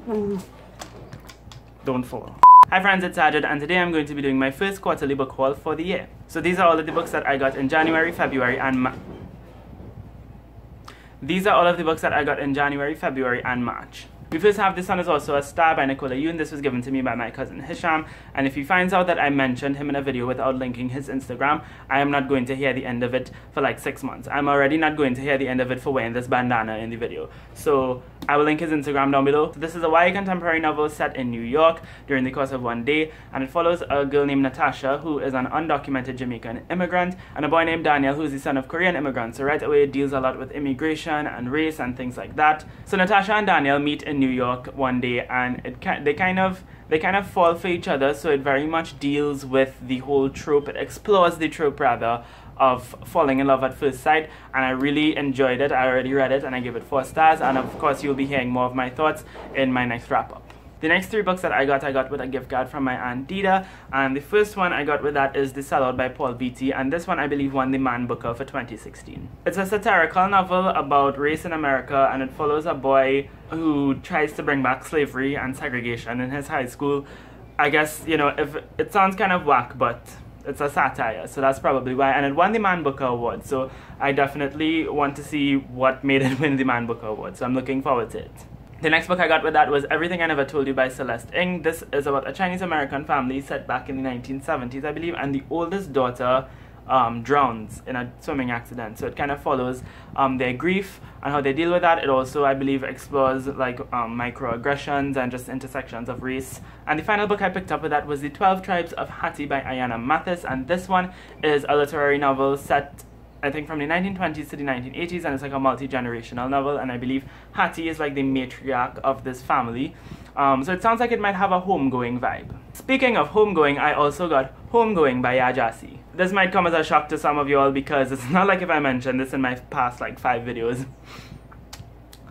Ooh. Don't fall. Hi friends, it's Ajad, and today I'm going to be doing my first quarterly book haul for the year. So these are all of the books that I got in January, February, and These are all of the books that I got in January, February, and March. We first have This One Is Also a Star by Nicola Yoon. This was given to me by my cousin Hisham, and if he finds out that I mentioned him in a video without linking his Instagram, I am not going to hear the end of it for like 6 months. I'm already not going to hear the end of it for wearing this bandana in the video. So I will link his Instagram down below. This is a YA contemporary novel set in New York during the course of one day, and it follows a girl named Natasha, who is an undocumented Jamaican immigrant, and a boy named Daniel, who is the son of Korean immigrants. So right away it deals a lot with immigration and race and things like that. So Natasha and Daniel meet in New York one day, and they kind of fall for each other. So it very much deals with the whole trope. It explores the trope rather of falling in love at first sight, and I really enjoyed it. I already read it and I give it 4 stars, and of course you'll be hearing more of my thoughts in my next wrap-up. The next 3 books that I got with a gift card from my aunt Dida, and the first one I got with that is The Salon by Beatty, and this one I believe won the Man Booker for 2016. It's a satirical novel about race in America, and it follows a boy who tries to bring back slavery and segregation in his high school. I guess, you know, if it sounds kind of whack, but it's a satire, so that's probably why, and it won the Man Booker Award, so I definitely want to see what made it win the Man Booker Award, so I'm looking forward to it. The next book I got with that was Everything I Never Told You by Celeste. This is about a Chinese-American family set back in the 1970s, I believe, and the oldest daughter drowns in a swimming accident. So it kind of follows their grief and how they deal with that. It also, I believe, explores like microaggressions and just intersections of race. And the final book I picked up with that was The 12 Tribes of Hattie by Ayanna Mathis, and this one is a literary novel set, I think, from the 1920s to the 1980s, and it's like a multi-generational novel, and I believe Hattie is like the matriarch of this family. So it sounds like it might have a homegoing vibe. Speaking of homegoing, I also got Homegoing by Yajasi. This might come as a shock to some of you all because it's not like if I mentioned this in my past like 5 videos.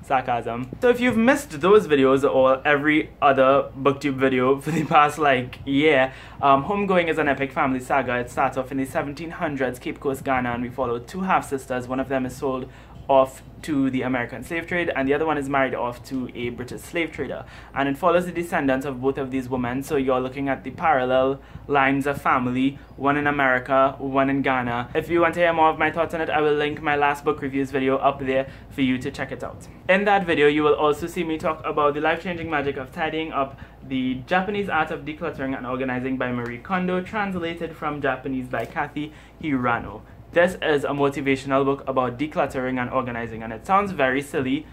Sarcasm. So if you've missed those videos or every other booktube video for the past like year, Homegoing is an epic family saga. It starts off in the 1700s, Cape Coast, Ghana, and we follow 2 half-sisters. One of them is sold off to the American slave trade, and the other one is married off to a British slave trader, and it follows the descendants of both of these women. So you're looking at the parallel lines of family, one in America, one in Ghana. If you want to hear more of my thoughts on it, I will link my last book reviews video up there for you to check it out. In that video you will also see me talk about the life-changing magic of tidying up, the Japanese art of decluttering and organizing by Marie Kondo, translated from Japanese by Kathy Hirano. This is a motivational book about decluttering and organizing, and it sounds very silly,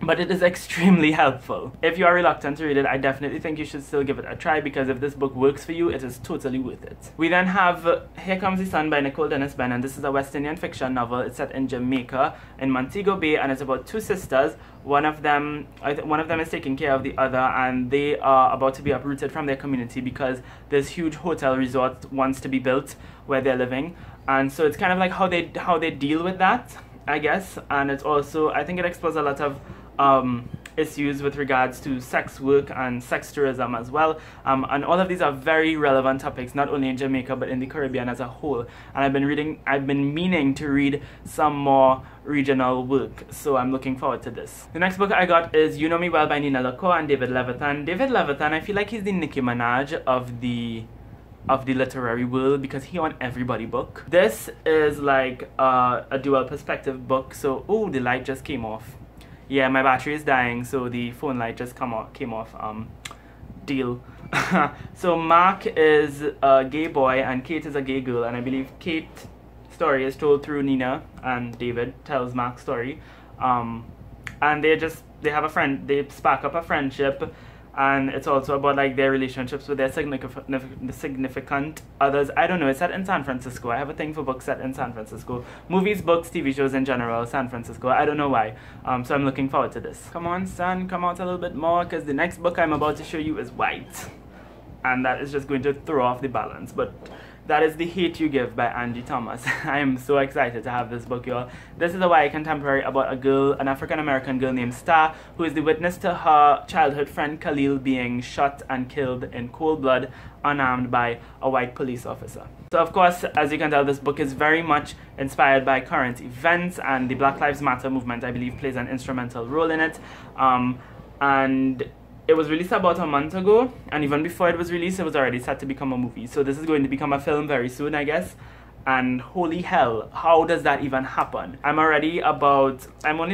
but it is extremely helpful. If you are reluctant to read it, I definitely think you should still give it a try, because if this book works for you, it is totally worth it. We then have Here Comes the Sun by Nicole Bennett, and this is a West Indian fiction novel. It's set in Jamaica, in Montego Bay, and it's about 2 sisters. One of them is taking care of the other, and they are about to be uprooted from their community because this huge hotel resort wants to be built where they're living. And so it's kind of like how they deal with that, I guess. And it's also, I think it explores a lot of issues with regards to sex work and sex tourism as well. And all of these are very relevant topics, not only in Jamaica but in the Caribbean as a whole. And I've been meaning to read some more regional work, so I'm looking forward to this. The next book I got is You Know Me Well by Lako and David Levitan. David Levitan, I feel like he's the Nicki Minaj of the literary world, because he on everybody book. This is like a dual perspective book. So, oh, the light just came off. Yeah, my battery is dying, so the phone light just came off. Deal. So Mark is a gay boy and Kate is a gay girl, and I believe Kate's story is told through Nina, and David tells Mark's story. And they have a friend. They spark up a friendship. And it's also about like their relationships with their significant others. I don't know, it's set in San Francisco. I have a thing for books set in San Francisco. Movies, books, TV shows in general, San Francisco. I don't know why. So I'm looking forward to this. Come on, son, come out a little bit more, because the next book I'm about to show you is white. And that is just going to throw off the balance. But that is The Hate You Give by Angie Thomas. I am so excited to have this book, y'all. This is a YA contemporary about a girl, an African-American girl named Star, who is the witness to her childhood friend Khalil being shot and killed in cold blood, unarmed, by a white police officer. So of course, as you can tell, this book is very much inspired by current events, and the Black Lives Matter movement, I believe, plays an instrumental role in it. and it was released about a month ago, and even before it was released, it was already set to become a movie. So this is going to become a film very soon, I guess. And holy hell, how does that even happen? I'm only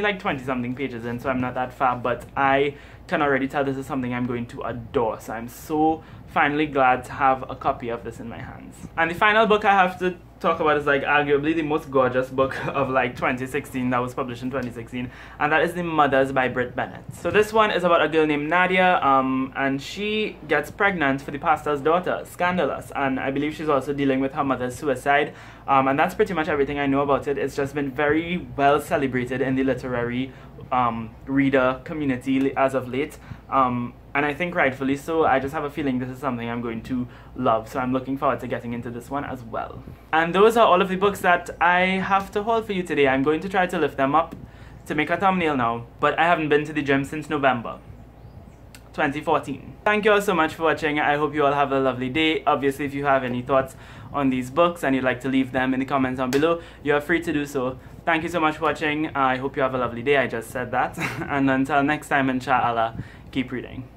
like 20 something pages in, so I'm not that far, but I can already tell this is something I'm going to adore. So I'm so finally glad to have a copy of this in my hands. And the final book I have to talk about is like arguably the most gorgeous book of like 2016 that was published in 2016, and that is The Mothers by Bennett. So this one is about a girl named Nadia, and she gets pregnant for the pastor's daughter. Scandalous. And I believe she's also dealing with her mother's suicide, and that's pretty much everything I know about it. It's just been very well celebrated in the literary reader community as of late, and I think rightfully so. I just have a feeling this is something I'm going to love, so I'm looking forward to getting into this one as well. And those are all of the books that I have to haul for you today. I'm going to try to lift them up to make a thumbnail now, but I haven't been to the gym since November 2014. Thank you all so much for watching. I hope you all have a lovely day. Obviously, if you have any thoughts on these books and you'd like to leave them in the comments down below, you are free to do so. Thank you so much for watching. I hope you have a lovely day. I just said that. And until next time, inshallah, keep reading.